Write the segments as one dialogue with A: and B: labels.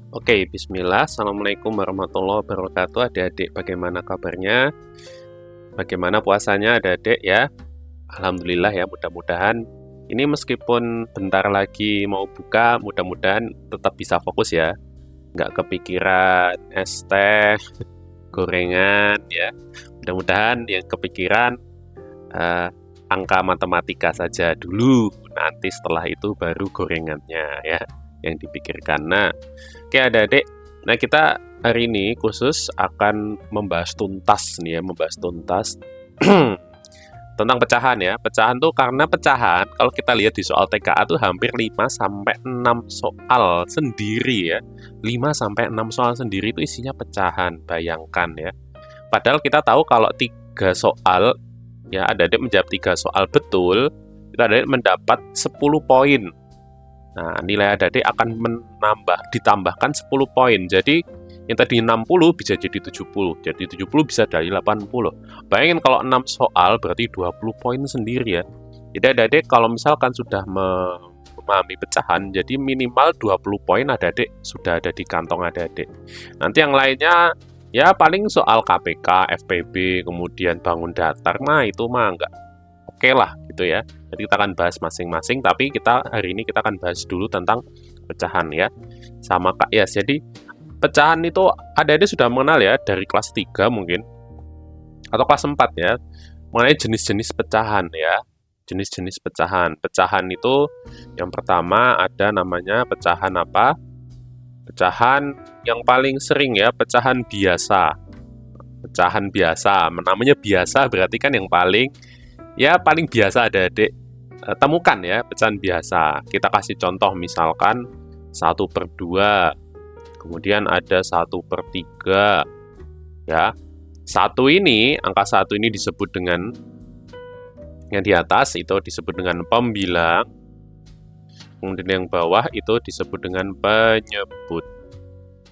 A: Oke, bismillah. Assalamualaikum warahmatullahi wabarakatuh. Adik-adik, bagaimana kabarnya? Bagaimana puasanya adik-adik ya? Alhamdulillah ya, mudah-mudahan ini meskipun bentar lagi mau buka, mudah-mudahan tetap bisa fokus ya. Nggak kepikiran es teh, gorengan ya. Mudah-mudahan yang kepikiran eh, angka matematika saja dulu. Nanti setelah itu baru gorengannya ya yang dipikirkan. Nah, oke adik-adik. Nah, kita hari ini khusus akan membahas tuntas nih ya, membahas tuntas tentang pecahan ya. Pecahan tuh karena pecahan kalau kita lihat di soal TKA tuh hampir 5 sampai 6 soal sendiri ya. 5 sampai 6 soal sendiri itu isinya pecahan, bayangkan ya. Padahal kita tahu kalau 3 soal ya adik-adik menjawab 3 soal betul, itu adik-adik mendapat 10 poin. Nah, nilai adik-adik akan ditambahkan 10 poin. Jadi, yang tadi 60 bisa jadi 70. Jadi 70 bisa dari 80. Bayangin kalau 6 soal berarti 20 poin sendiri ya. Jadi adik-adik kalau misalkan sudah memahami pecahan, jadi minimal 20 poin adik-adik sudah ada di kantong adik-adik. Nanti yang lainnya ya paling soal KPK, FPB, kemudian bangun datar, nah itu mah nggak oke lah gitu ya. Jadi kita akan bahas masing-masing, tapi hari ini kita akan bahas dulu tentang pecahan ya. Sama Kak Yas. Jadi pecahan itu adik-adik sudah mengenal ya dari kelas 3 mungkin atau kelas 4 ya. Mengenai jenis-jenis pecahan ya. Jenis-jenis pecahan. Pecahan itu yang pertama ada namanya pecahan apa? Pecahan yang paling sering ya, pecahan biasa. Pecahan biasa. Namanya biasa berarti kan yang paling biasa adik-adik temukan ya, pecahan biasa. Kita kasih contoh misalkan 1/2, kemudian ada 1/3 ya. Angka 1 ini disebut dengan yang di atas itu disebut dengan pembilang. Kemudian yang bawah itu disebut dengan penyebut.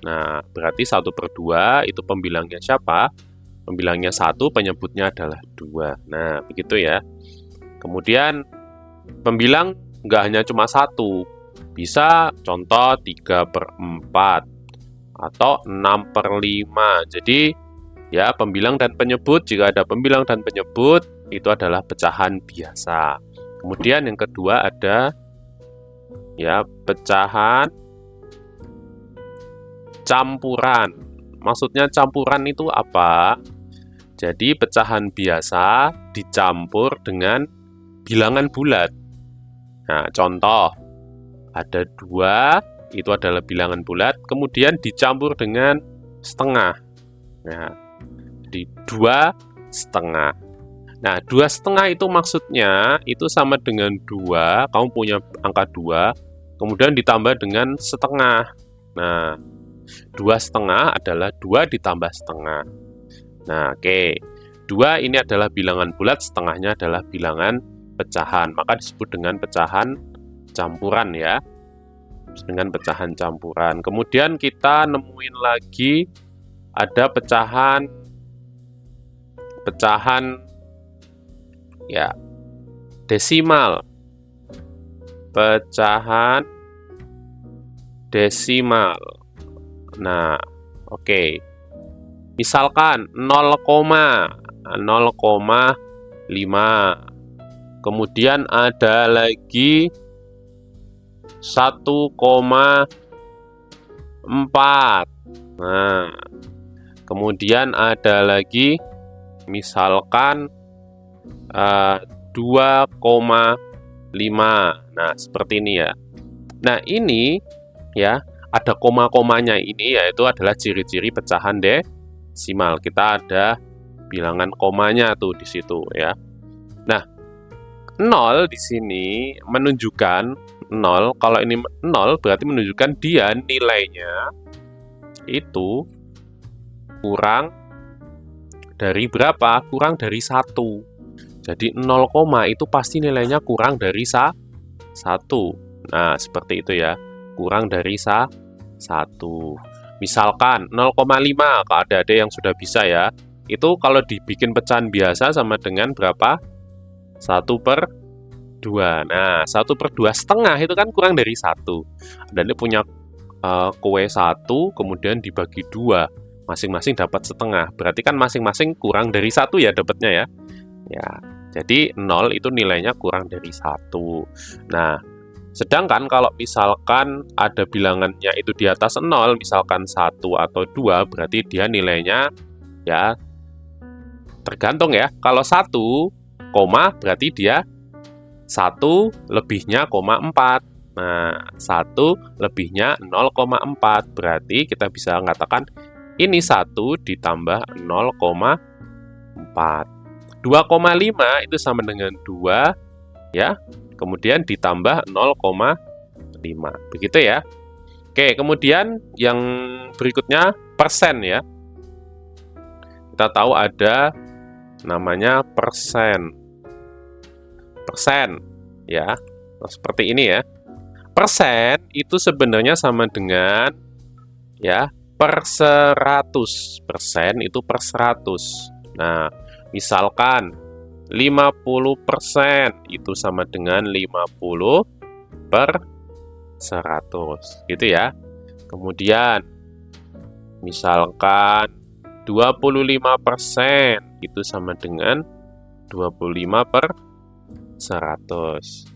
A: Nah, berarti 1/2 itu pembilangnya siapa? Pembilangnya 1, penyebutnya adalah 2. Nah, begitu ya. Kemudian, pembilang nggak hanya cuma 1. Bisa contoh 3/4 atau 6/5. Jadi, ya pembilang dan penyebut, jika ada pembilang dan penyebut, itu adalah pecahan biasa. Kemudian yang kedua ada ya pecahan campuran. Maksudnya campuran itu apa? Jadi pecahan biasa dicampur dengan bilangan bulat. Nah, contoh, ada 2, itu adalah bilangan bulat, kemudian dicampur dengan setengah. Nah, di 2/2. Nah, 2/2 itu maksudnya, itu sama dengan 2, kamu punya angka 2, kemudian ditambah dengan setengah. Nah, 2/2 adalah 2 ditambah setengah. Nah, oke. 2 ini adalah bilangan bulat, setengahnya adalah bilangan pecahan. Maka disebut dengan pecahan campuran ya. Dengan pecahan campuran. Kemudian kita nemuin lagi ada pecahan ya desimal. Pecahan desimal. Nah, oke. Misalkan 0,5. Kemudian ada lagi 1,4. Nah, kemudian ada lagi misalkan 2,5. Nah, seperti ini ya. Nah, ini ya ada koma-komanya ini yaitu adalah ciri-ciri pecahan desimal. Kita ada bilangan komanya tuh di situ ya. Nah, 0 di sini menunjukkan 0. Kalau ini 0 berarti menunjukkan dia nilainya itu kurang dari berapa? Kurang dari 1. Jadi 0, itu pasti nilainya kurang dari 1. Nah, seperti itu ya. Kurang dari 1. Misalkan 0,5, kalau ada yang sudah bisa ya. Itu kalau dibikin pecahan biasa sama dengan berapa? 1/2. Nah, 1/2 setengah itu kan kurang dari 1. Dan ini punya kue 1 kemudian dibagi 2, masing-masing dapat setengah. Berarti kan masing-masing kurang dari 1 ya dapatnya ya. Ya, jadi 0 itu nilainya kurang dari 1. Nah, sedangkan kalau misalkan ada bilangannya itu di atas 0, misalkan 1 atau 2, berarti dia nilainya ya tergantung ya. Kalau 1, berarti dia 1 lebihnya 4. Nah, 1 lebihnya 0,4. Berarti kita bisa mengatakan ini 1 ditambah 0,4. 2,5 itu sama dengan 2, ya. Kemudian ditambah 0,5. Begitu ya. Oke, kemudian yang berikutnya persen ya. Kita tahu ada namanya persen. Persen, ya. Nah, seperti ini ya. Persen itu sebenarnya sama dengan ya per 100. Persen itu per 100. Nah, misalkan 50% itu sama dengan 50 per 100. Gitu ya. Kemudian misalkan 25% itu sama dengan 25 per 100.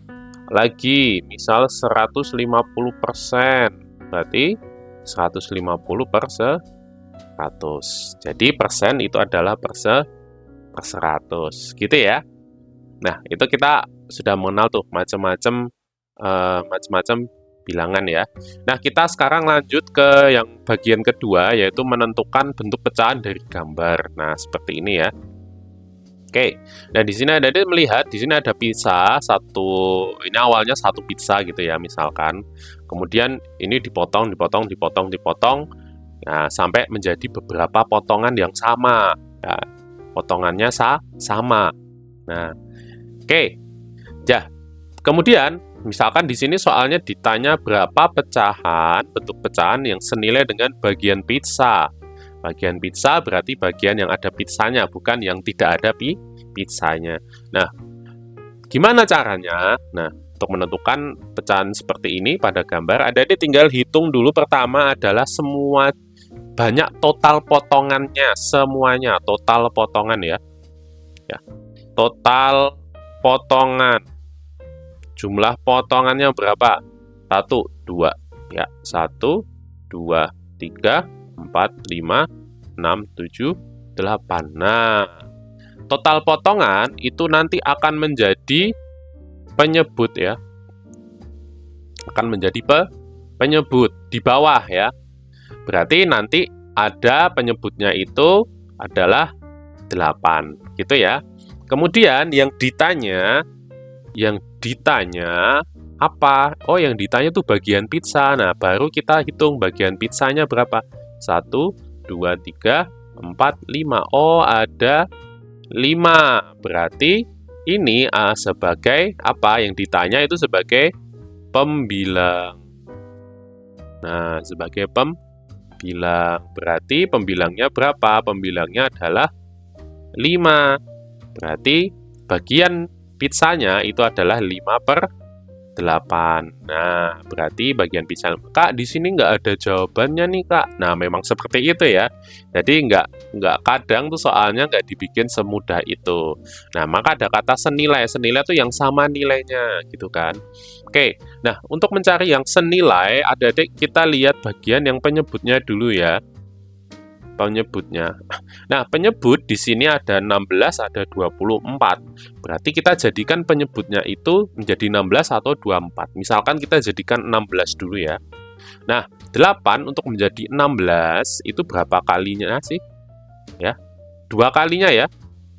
A: Lagi, misal 150%, berarti 150 per 100. Jadi persen itu adalah per 100, gitu ya. Nah, itu kita sudah mengenal tuh macam-macam bilangan ya. Nah, kita sekarang lanjut ke yang bagian kedua, yaitu menentukan bentuk pecahan dari gambar. Nah, seperti ini ya. Oke, nah di sini ada melihat di sini ada pizza satu, ini awalnya satu pizza gitu ya misalkan, kemudian ini dipotong, nah, sampai menjadi beberapa potongan yang sama, ya, potongannya sama. Nah, oke, ya, kemudian misalkan di sini soalnya ditanya berapa bentuk pecahan yang senilai dengan bagian pizza. Bagian pizza berarti bagian yang ada pizzanya, bukan yang tidak ada pizzanya. Nah, gimana caranya? Nah, untuk menentukan pecahan seperti ini pada gambar, adik-adik tinggal hitung dulu. Pertama adalah semua banyak total potongannya, semuanya total potongan ya. Ya, total potongan. Jumlah potongannya berapa? 1, 2. Ya, 1, 2, 3, 4, 5, 6, 7, 8. Nah, total potongan itu nanti akan menjadi penyebut ya. Akan menjadi penyebut di bawah ya. Berarti nanti ada penyebutnya itu adalah 8, gitu ya. Kemudian yang ditanya apa? Oh, yang ditanya tuh bagian pizza. Nah, baru kita hitung bagian pizzanya berapa. 1, 2, 3, 4, 5. Oh, ada 5. Berarti ini sebagai apa? Yang ditanya itu sebagai pembilang. Nah, sebagai pembilang. Berarti pembilangnya berapa? Pembilangnya adalah 5. Berarti bagian pizzanya itu adalah 5 per 8. Nah, berarti bagian pizza. Kak, di sini nggak ada jawabannya nih, Kak. Nah, memang seperti itu ya. Jadi nggak kadang tuh soalnya nggak dibikin semudah itu. Nah, maka ada kata senilai. Senilai tuh yang sama nilainya, gitu kan. Oke, nah untuk mencari yang senilai, adik-adik kita lihat bagian yang penyebutnya dulu ya. Penyebutnya. Nah, penyebut di sini ada 16, ada 24. Berarti kita jadikan penyebutnya itu menjadi 16 atau 24. Misalkan kita jadikan 16 dulu ya. Nah, 8 untuk menjadi 16 itu berapa kalinya sih? Ya, 2 kalinya ya.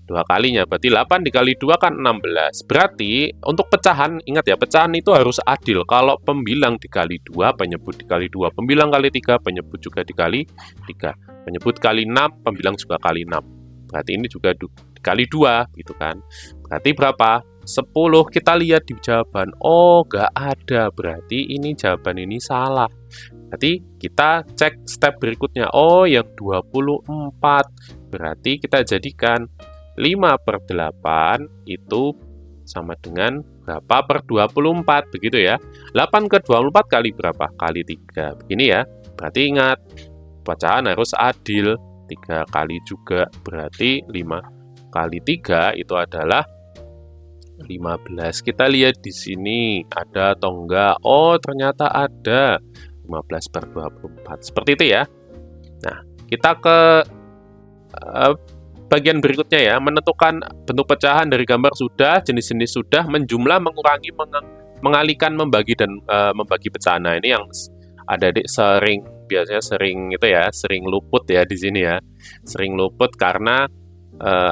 A: 2 kalinya, berarti 8 dikali 2 kan 16. Berarti untuk pecahan, ingat ya, pecahan itu harus adil. Kalau pembilang dikali 2, penyebut dikali 2. Pembilang kali 3, penyebut juga dikali 3. Penyebut kali 6, pembilang juga kali 6. Berarti ini juga dikali 2, gitu kan. Berarti berapa? 10. Kita lihat di jawaban. Oh, nggak ada. Berarti ini jawaban ini salah. Berarti kita cek step berikutnya. Oh, yang 24. Berarti kita jadikan 5 per 8 itu sama dengan berapa per 24, begitu ya. 8 ke 24 kali berapa? Kali 3. Begini ya. Berarti ingat, pecahan harus adil. 3 kali juga, berarti 5 kali 3 itu adalah 15. Kita lihat di sini, ada atau enggak? Oh, ternyata ada. 15 per 24. Seperti itu ya. Nah, kita ke bagian berikutnya ya, menentukan bentuk pecahan dari gambar sudah, jenis-jenis sudah, menjumlah, mengurangi, mengalihkan, membagi, dan membagi pecahan. Nah, ini yang adik-adik biasanya sering itu ya, sering luput ya di sini ya. Sering luput karena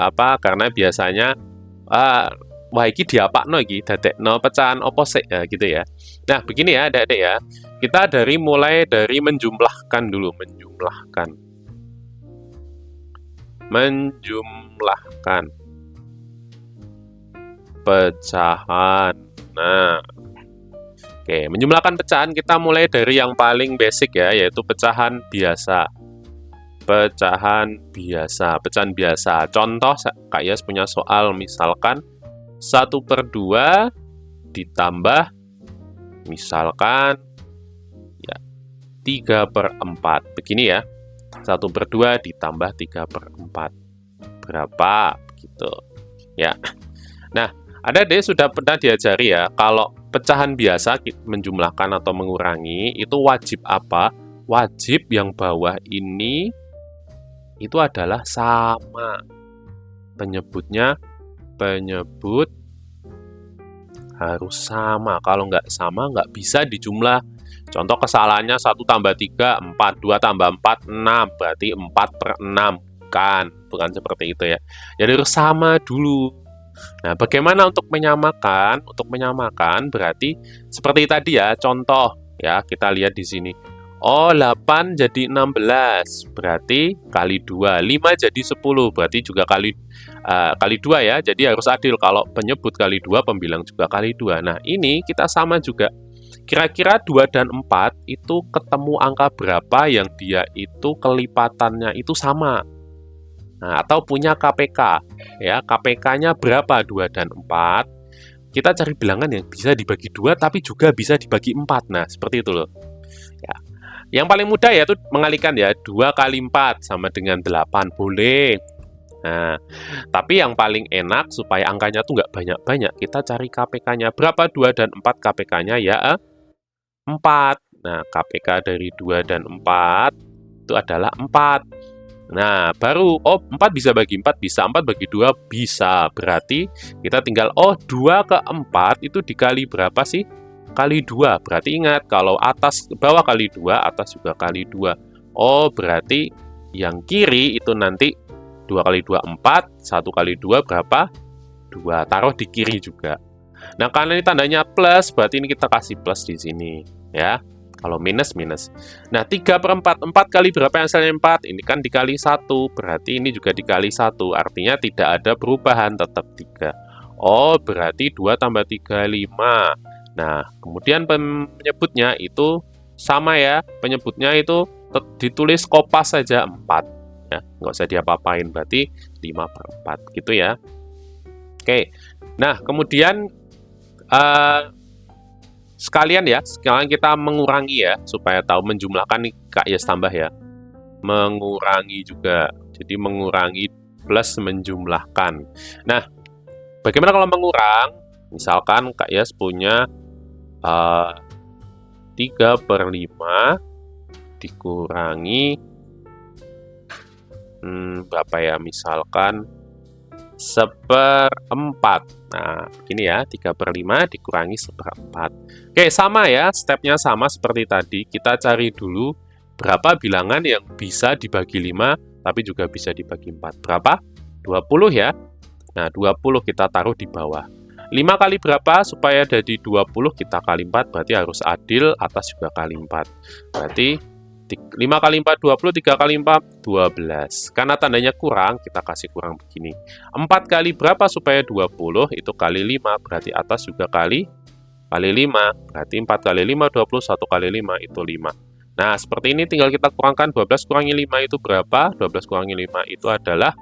A: apa? Karena biasanya wah iki diapakno iki dadekno pecahan opo sik ya gitu ya. Nah, begini ya adik-adik ya. Kita mulai dari menjumlahkan dulu, menjumlahkan pecahan. Nah, oke, menjumlahkan pecahan kita mulai dari yang paling basic ya, yaitu pecahan biasa. Pecahan biasa. Contoh, Kak Yas punya soal, misalkan 1/2 ditambah, misalkan ya 3/4. Begini ya. 1/2 ditambah 3/4. Berapa? Begitu. Ya. Nah, adik-adik sudah pernah diajari ya, kalau pecahan biasa menjumlahkan atau mengurangi, itu wajib apa? Wajib yang bawah ini itu adalah sama. Penyebut harus sama. Kalau nggak sama, nggak bisa dijumlah. Contoh kesalahannya 1 tambah 3, 4, 2 tambah 4, 6. Berarti 4/6. Bukan seperti itu ya. Jadi harus sama dulu. Nah, bagaimana untuk menyamakan? Untuk menyamakan berarti seperti tadi ya, contoh ya, kita lihat di sini. Oh, 8 jadi 16, berarti kali 2. 5 jadi 10, berarti juga kali 2 ya. Jadi harus adil, kalau penyebut kali 2, pembilang juga kali 2. Nah, ini kita sama juga. Kira-kira 2 dan 4 itu ketemu angka berapa yang dia itu kelipatannya itu sama. Nah, atau punya KPK. Ya, KPK-nya berapa 2 dan 4? Kita cari bilangan yang bisa dibagi 2 tapi juga bisa dibagi 4. Nah, seperti itu loh. Ya. Yang paling mudah yaitu mengalihkan ya, 2 kali 4 sama dengan 8. Boleh. Nah, tapi yang paling enak supaya angkanya tuh nggak banyak-banyak, kita cari KPK-nya. Berapa 2 dan 4 KPK-nya? Ya, 4. Nah, KPK dari 2 dan 4 itu adalah 4. Nah, baru, oh 4 bisa bagi 4, bisa 4 bagi 2, bisa. Berarti kita tinggal, oh 2 ke 4 itu dikali berapa sih? Kali 2. Berarti ingat, kalau atas bawah kali 2, atas juga kali 2. Oh, berarti yang kiri itu nanti 2 kali 2, 4. 1 kali 2 berapa? 2. Taruh di kiri juga. Nah, karena ini tandanya plus, berarti ini kita kasih plus di sini. Ya, kalau minus, minus. Nah, 3/4. 4 kali berapa yang hasilnya 4? Ini kan dikali 1. Berarti ini juga dikali 1. Artinya tidak ada perubahan, tetap 3. Oh, berarti 2 tambah 3, 5. Nah, kemudian penyebutnya itu sama ya. Penyebutnya itu ditulis kopas saja 4. Ya, nggak usah diapa-apain. Berarti 5/4. Gitu ya. Oke. Nah, kemudian sekalian kita mengurangi ya, supaya tahu menjumlahkan nih Kak Yes tambah ya. Mengurangi juga. Jadi mengurangi plus menjumlahkan. Nah, bagaimana kalau mengurang? Misalkan Kak Yes punya 3/5 dikurangi berapa ya? Misalkan 1/4. Nah, begini ya, 3/5 dikurangi 1/4. Oke, sama ya, stepnya sama seperti tadi. Kita cari dulu berapa bilangan yang bisa dibagi 5, tapi juga bisa dibagi 4. Berapa? 20 ya. Nah, 20 kita taruh di bawah. 5 kali berapa? Supaya jadi 20 kita kali 4, berarti harus adil, atas juga kali 4. Berarti 5 kali 4, 20, 3 kali 4, 12. Karena tandanya kurang, kita kasih kurang begini. 4 kali berapa supaya 20? Itu kali 5, berarti atas juga kali 5. Berarti 4 kali 5, 20, 1 kali 5, itu 5. Nah, seperti ini tinggal kita kurangkan. 12 kurangi 5 itu berapa? 12 kurangi 5 itu adalah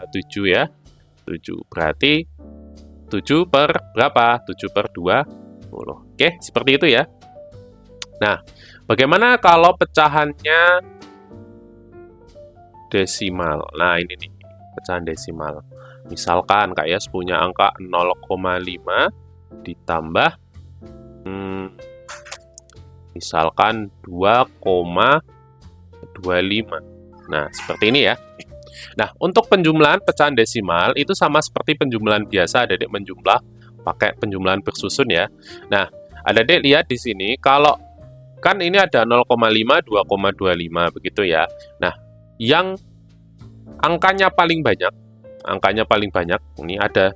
A: 7 ya. 7. Berarti 7 per berapa? 7 per 20. Oke, seperti itu ya. Nah, bagaimana kalau pecahannya desimal? Nah, ini nih, pecahan desimal. Misalkan Kak Yas punya angka 0,5 ditambah misalkan 2,25. Nah, seperti ini ya. Nah, untuk penjumlahan pecahan desimal itu sama seperti penjumlahan biasa, Adik menjumlah pakai penjumlahan bersusun ya. Nah, Adik lihat di sini kalau kan ini ada 0,5, 2,25 begitu ya. Nah, yang angkanya paling banyak, ini ada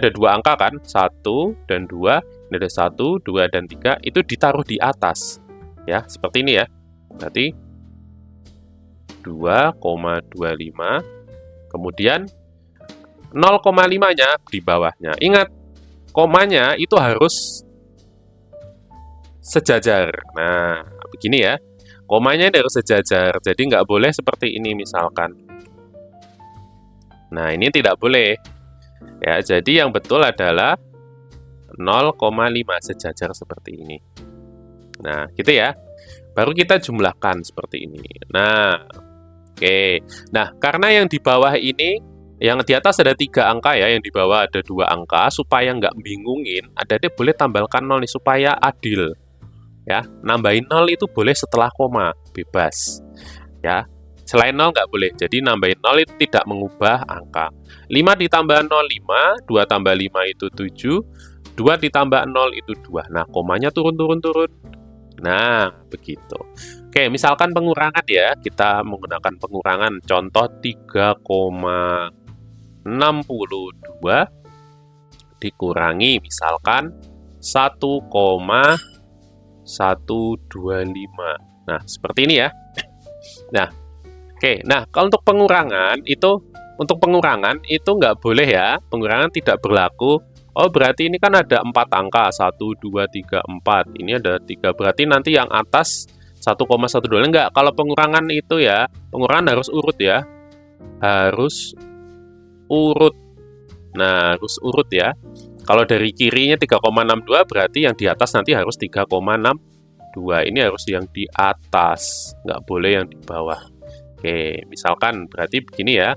A: dua angka kan, 1 dan 2, ini ada 1, 2 dan 3 itu ditaruh di atas. Ya, seperti ini ya. Berarti 2,25, kemudian 0,5-nya di bawahnya. Ingat, komanya itu harus sejajar. Nah, begini ya. Komanya harus sejajar, jadi nggak boleh seperti ini misalkan. Nah, ini tidak boleh. Ya, jadi yang betul adalah 0,5 sejajar seperti ini. Nah, gitu ya. Baru kita jumlahkan seperti ini. Nah, oke. Nah, karena yang di bawah ini, yang di atas ada 3 angka ya, yang di bawah ada 2 angka, supaya nggak bingungin, Adik boleh tambahkan 0 nih, supaya adil. Ya, nambahin 0 itu boleh setelah koma, bebas. Ya, selain 0 nggak boleh. Jadi, nambahin 0 itu tidak mengubah angka. 5 ditambah 0, 5. 2 tambah 5 itu 7. 2 ditambah 0 itu 2. Nah, komanya turun. Nah, begitu. Oke, misalkan pengurangan ya. Kita menggunakan pengurangan. Contoh 3,62 dikurangi misalkan 1,125. Nah, seperti ini ya. Nah, oke. Nah, kalau untuk pengurangan itu nggak boleh ya. Pengurangan tidak berlaku. Oh, berarti ini kan ada 4 angka, 1, 2, 3, 4. Ini ada 3, berarti nanti yang atas 1,125. Enggak, kalau pengurangan itu ya, pengurangan harus urut ya. Harus urut. Nah, harus urut ya. Kalau dari kirinya 3,62, berarti yang di atas nanti harus 3,62. Ini harus yang di atas, nggak boleh yang di bawah. Oke, misalkan berarti begini ya.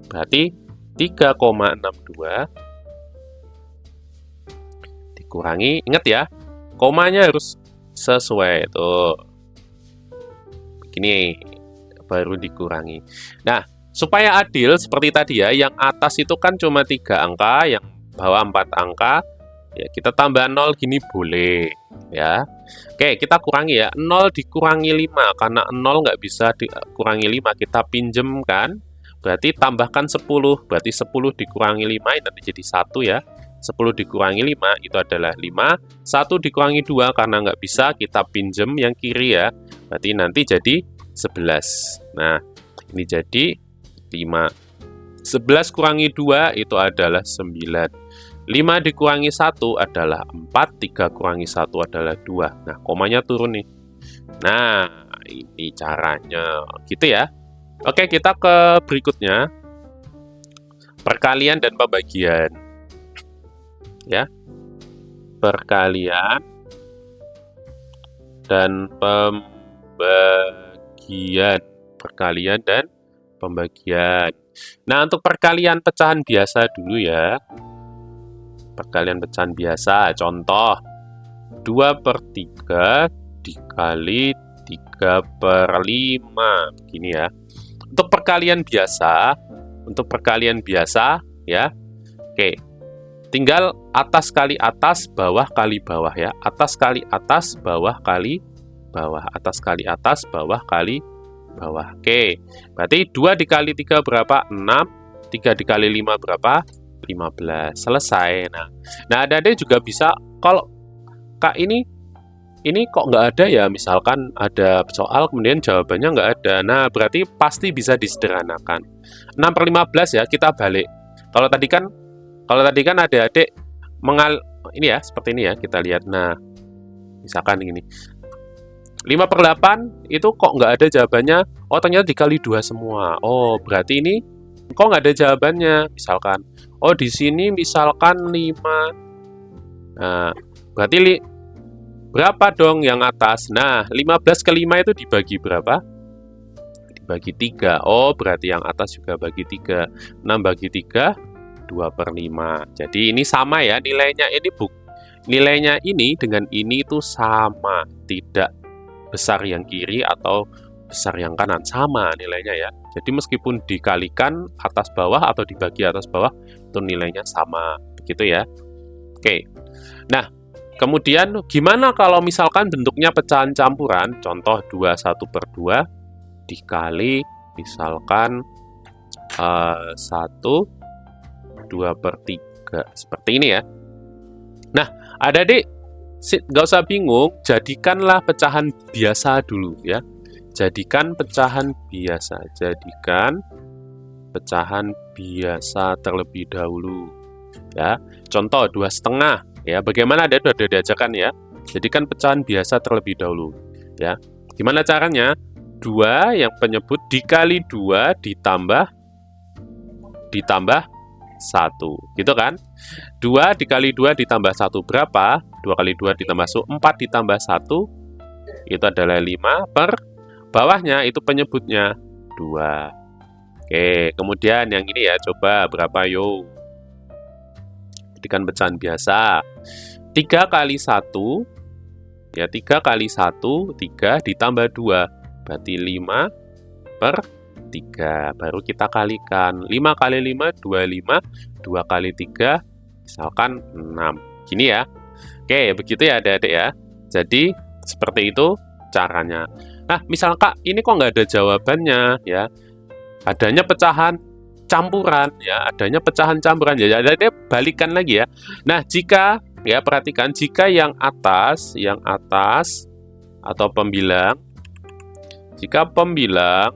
A: Berarti 3,62 kurangi, ingat ya, komanya harus sesuai tuh. Begini, baru dikurangi. Nah, supaya adil seperti tadi ya, yang atas itu kan cuma 3 angka, yang bawah 4 angka, ya kita tambah 0 gini boleh, ya. Oke, kita kurangi ya, 0 dikurangi 5, karena 0 nggak bisa dikurangi 5, kita pinjem kan, berarti tambahkan 10, berarti 10 dikurangi 5, nanti jadi 1 ya. 10 dikurangi 5 itu adalah 5, 1 dikurangi 2 karena nggak bisa kita pinjem yang kiri ya, berarti nanti jadi 11. Nah, ini jadi 5. 11 kurangi 2 itu adalah 9. 5 dikurangi 1 adalah 4, 3 kurangi 1 adalah 2. Nah, komanya turun nih. Nah, ini caranya. Gitu ya. Oke, kita ke berikutnya. Perkalian dan pembagian. Ya, perkalian dan pembagian. Nah, untuk perkalian pecahan biasa dulu ya. Perkalian pecahan biasa, contoh 2/3 dikali 3/5, begini ya. Untuk perkalian biasa ya. Oke. Tinggal atas kali atas, bawah kali bawah ya. Atas kali atas, bawah kali bawah. Atas kali atas, bawah kali bawah. Oke, berarti 2 dikali 3 berapa? 6. 3 dikali 5 berapa? 15. Selesai. Nah ada juga bisa, kalau Kak ini kok nggak ada ya? Misalkan ada soal, kemudian jawabannya nggak ada. Nah, berarti pasti bisa disederhanakan. 6/15 ya, kita balik. Kalau tadi kan adik-adik ini ya, seperti ini ya, kita lihat. Nah, misalkan ini 5/8 itu kok nggak ada jawabannya. Oh, ternyata dikali 2 semua. Oh, berarti ini kok nggak ada jawabannya. Misalkan, Oh, di sini misalkan 5. Nah, berarti berapa dong yang atas? Nah, 15 ke 5 itu dibagi berapa? Dibagi 3. Oh, berarti yang atas juga bagi 3. 6 bagi 3, 2/5. Jadi ini sama ya, nilainya ini nilainya ini dengan ini itu sama. Tidak besar yang kiri atau besar yang kanan. Sama nilainya ya. Jadi meskipun dikalikan atas bawah atau dibagi atas bawah, itu nilainya sama. Begitu ya. Oke. Nah, kemudian gimana kalau misalkan bentuknya pecahan campuran, contoh 21/2 dikali misalkan 1, 2/3, seperti ini ya. Nah, adik-adik nggak usah bingung, jadikanlah pecahan biasa dulu ya. Jadikan pecahan biasa, jadikan pecahan biasa terlebih dahulu ya. Contoh 2,5 ya, bagaimana ada diajarkan ya. Jadikan pecahan biasa terlebih dahulu ya. Gimana caranya? 2 yang penyebut dikali 2 ditambah 1 gitu kan. 2 dikali 2 ditambah 1 berapa? 2 kali 2 ditambah 1, 4 ditambah 1 itu adalah 5, per bawahnya itu penyebutnya 2. Oke, kemudian yang ini ya, coba berapa yuk? Jadikan pecahan biasa. 3 kali 1 ya, 3 kali 1 3 ditambah 2 berarti 5/3. Baru kita kalikan 5 kali 5 25, 2 kali 3 misalkan 6. Gini ya. Oke, begitu ya adik-adik ya. Jadi seperti itu caranya. Nah, misal Kak, ini kok nggak ada jawabannya ya. Adanya pecahan campuran ya, adanya pecahan campuran ya. Jadi balikan lagi ya. Nah, jika ya perhatikan, jika yang atas atau pembilang, jika pembilang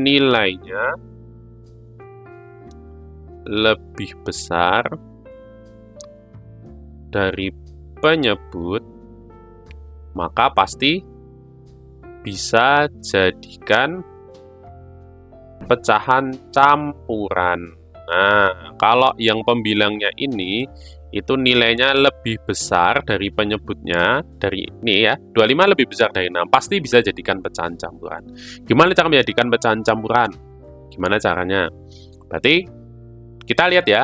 A: nilainya lebih besar dari penyebut, maka pasti bisa jadikan pecahan campuran. Nah, kalau yang pembilangnya ini itu nilainya lebih besar dari penyebutnya, dari ini ya, 25 lebih besar dari 6, pasti bisa jadikan pecahan campuran. Gimana cara menjadikan pecahan campuran? Gimana caranya? Berarti kita lihat ya,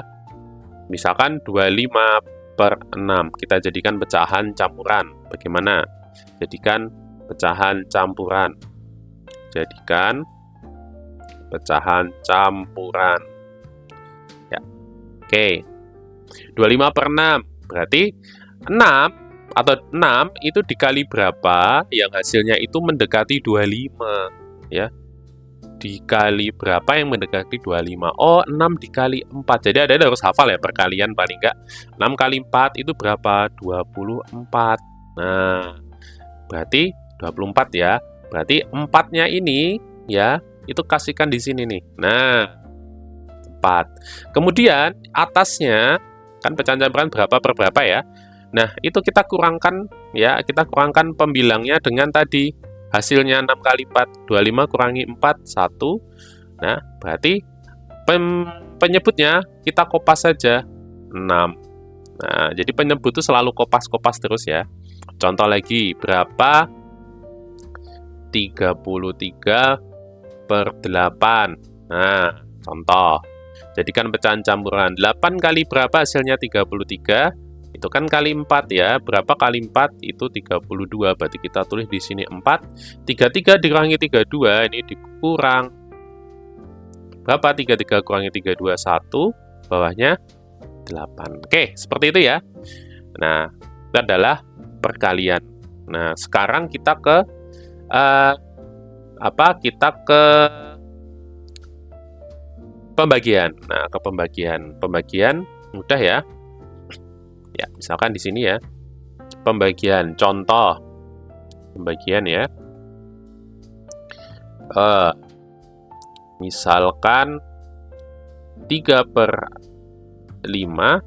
A: misalkan 25/6, kita jadikan pecahan campuran. Bagaimana? Jadikan pecahan campuran. Jadikan pecahan campuran. Ya. Oke. 25/6 berarti 6 atau 6 itu dikali berapa yang hasilnya itu mendekati 25 ya. Dikali berapa yang mendekati 25? Oh, 6 dikali 4. Jadi ada harus hafal ya perkalian paling enggak. 6 kali 4 itu berapa? 24. Nah, berarti 24 ya. Berarti 4-nya ini ya, itu kasihkan di sini nih. Nah, 4. Kemudian atasnya kan pecahan campuran berapa per berapa ya. Nah, itu kita kurangkan ya, kita kurangkan pembilangnya dengan tadi hasilnya 6 kali 4, 25 kurangi 4, 1. Nah, berarti penyebutnya kita kopas saja 6. Nah, jadi penyebut itu selalu kopas-kopas terus ya. Contoh lagi, berapa 33/8. Nah, contoh. Jadikan pecahan campuran. 8 kali berapa hasilnya 33? Itu kan kali 4 ya. Berapa kali 4? Itu 32. Berarti kita tulis di sini 4. 33 dikurangi 32, ini dikurang. Berapa 33 kurangi 32? 1. Bawahnya 8. Oke, seperti itu ya. Nah, itu adalah perkalian. Nah, sekarang kita ke pembagian. Nah, ke pembagian mudah ya. Ya, misalkan di sini ya. Pembagian contoh. Pembagian ya. Misalkan 3/5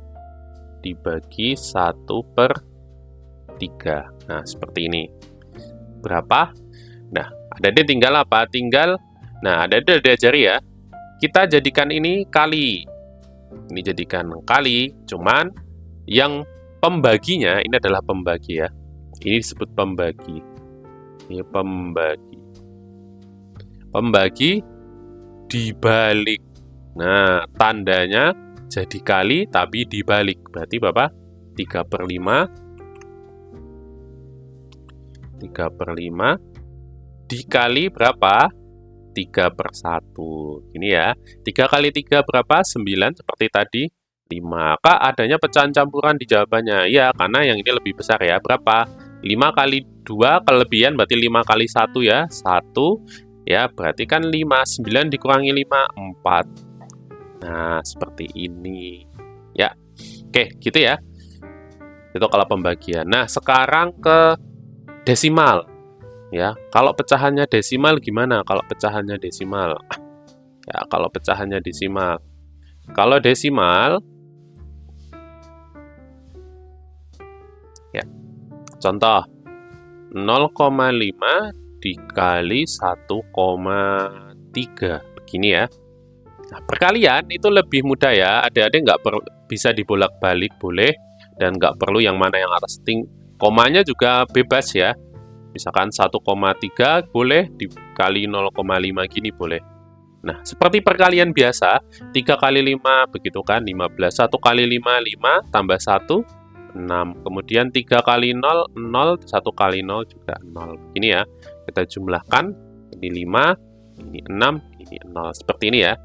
A: dibagi 1/3. Nah, seperti ini. Berapa? Nah, ada tinggal apa? Tinggal, nah ada diajari ya. kita jadikan ini kali. Ini jadikan kali, cuman yang pembaginya ini adalah pembagi ya. Ini disebut pembagi. Ini pembagi. Pembagi dibalik. Nah, tandanya jadi kali tapi dibalik. Berarti Bapak 3/5 dikali berapa? 3/1. Ini ya. 3 kali 3 berapa? 9 seperti tadi. 5. Kak, adanya pecahan campuran di jawabannya. Ya, karena yang ini lebih besar ya. Berapa? 5 kali 2 kelebihan berarti 5 kali 1 ya. 1 ya, berarti kan 5. 9 dikurangi 5, 4. Nah, seperti ini. Ya. Oke, gitu ya. Itu kalau pembagian. Nah, sekarang ke desimal. Ya, kalau pecahannya desimal gimana? Kalau pecahannya desimal. Ya, kalau pecahannya desimal. Kalau desimal ya. Contoh 0,5 dikali 1,3. Begini ya. Nah, perkalian itu lebih mudah ya. Adik-adik nggak bisa dibolak-balik boleh, dan nggak perlu yang mana yang atas komanya juga bebas ya. Misalkan 1,3 boleh dikali 0,5 gini boleh. Nah, seperti perkalian biasa, 3 kali 5 begitu kan, 15. 1 kali 5, 5 tambah 1, 6. Kemudian 3 kali 0, 0. 1 kali 0 juga 0. Ini ya, kita jumlahkan. Ini 5, ini 6, ini 0. Seperti ini ya.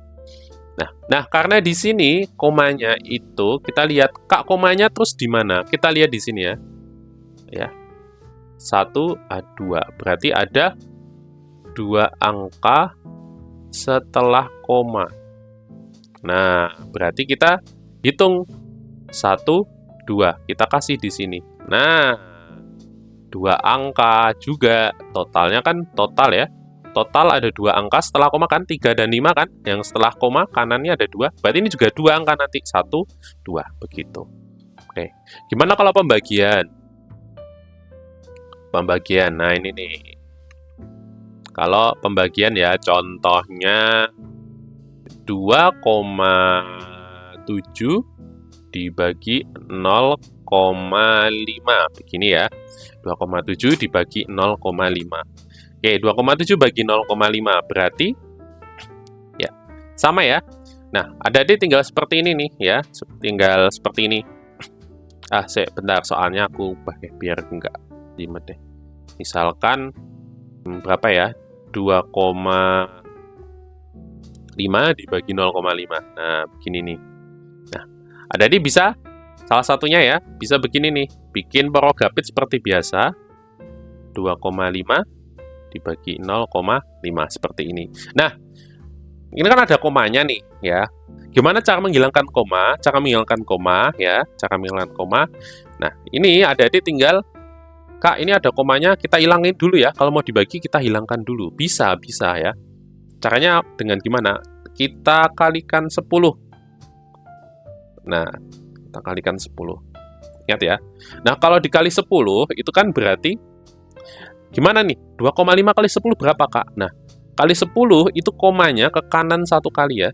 A: Nah, karena di sini komanya itu, kita lihat, Kak, komanya terus di mana? Kita lihat di sini ya. Ya. 1, 2. Berarti ada 2 angka setelah koma. Nah, berarti kita hitung 1, 2. Kita kasih di sini. Nah, 2 angka juga. Totalnya kan total ya. Total ada 2 angka setelah koma kan, 3 dan 5 kan. Yang setelah koma kanannya ada 2. Berarti ini juga 2 angka nanti. 1, 2. Begitu. Oke. Gimana kalau pembagian? Pembagian, nah ini nih. Kalau pembagian ya, contohnya 2,7 dibagi 0,5. Begini ya, 2,7 dibagi 0,5. Oke, 2,7 bagi 0,5 berarti ya sama ya. Nah, adik-adik tinggal seperti ini nih ya, tinggal seperti ini. Bentar, soalnya aku pakai biar enggak jimet deh. Misalkan berapa ya? 2,5 dibagi 0,5. Nah, begini nih. Nah, adik-adik bisa salah satunya ya, bisa begini nih. Bikin porogapit seperti biasa. 2,5 dibagi 0,5 seperti ini. Nah, ini kan ada komanya nih ya. Gimana cara menghilangkan koma? Cara menghilangkan koma ya, cara menghilangkan koma. Nah, ini adik-adik tinggal, Kak, ini ada komanya, kita hilangin dulu ya. Kalau mau dibagi, kita hilangkan dulu. Bisa ya. Caranya dengan gimana? Kita kalikan 10. Nah, kita kalikan 10. Ingat ya. Nah, kalau dikali 10, itu kan berarti, gimana nih? 2,5 kali 10 berapa, Kak? Nah, kali 10, itu komanya ke kanan 1 kali ya.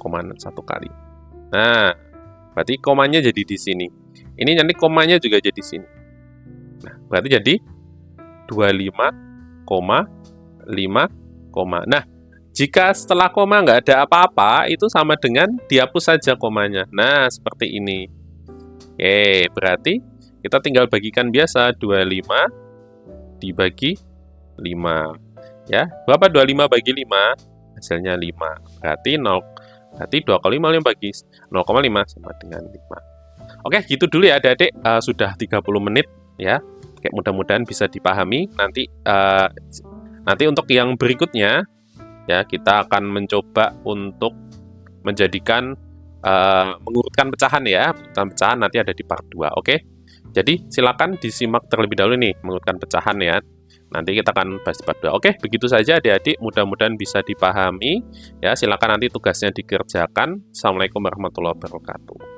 A: Komanya 1 kali. Nah, berarti komanya jadi di sini. Ini nanti komanya juga jadi sini. Nah, berarti jadi 25,5, Nah, jika setelah koma nggak ada apa-apa, itu sama dengan dihapus saja komanya. Nah, seperti ini. Oke, berarti kita tinggal bagikan biasa. 25 dibagi 5. Ya, berapa 25 bagi 5? Hasilnya 5. Berarti 0. Berarti 2,5 bagi 0,5 sama dengan 5. Oke, gitu dulu ya adik-adik. Sudah 30 menit ya. Kayak mudah-mudahan bisa dipahami. Nanti untuk yang berikutnya ya, kita akan mencoba untuk menjadikan mengurutkan pecahan ya. Mengurutkan pecahan nanti ada di part 2. Oke. Jadi silakan disimak terlebih dahulu nih mengurutkan pecahan ya. Nanti kita akan bahas part 2. Oke, begitu saja adik-adik. Mudah-mudahan bisa dipahami. Ya, silakan nanti tugasnya dikerjakan. Assalamualaikum warahmatullahi wabarakatuh.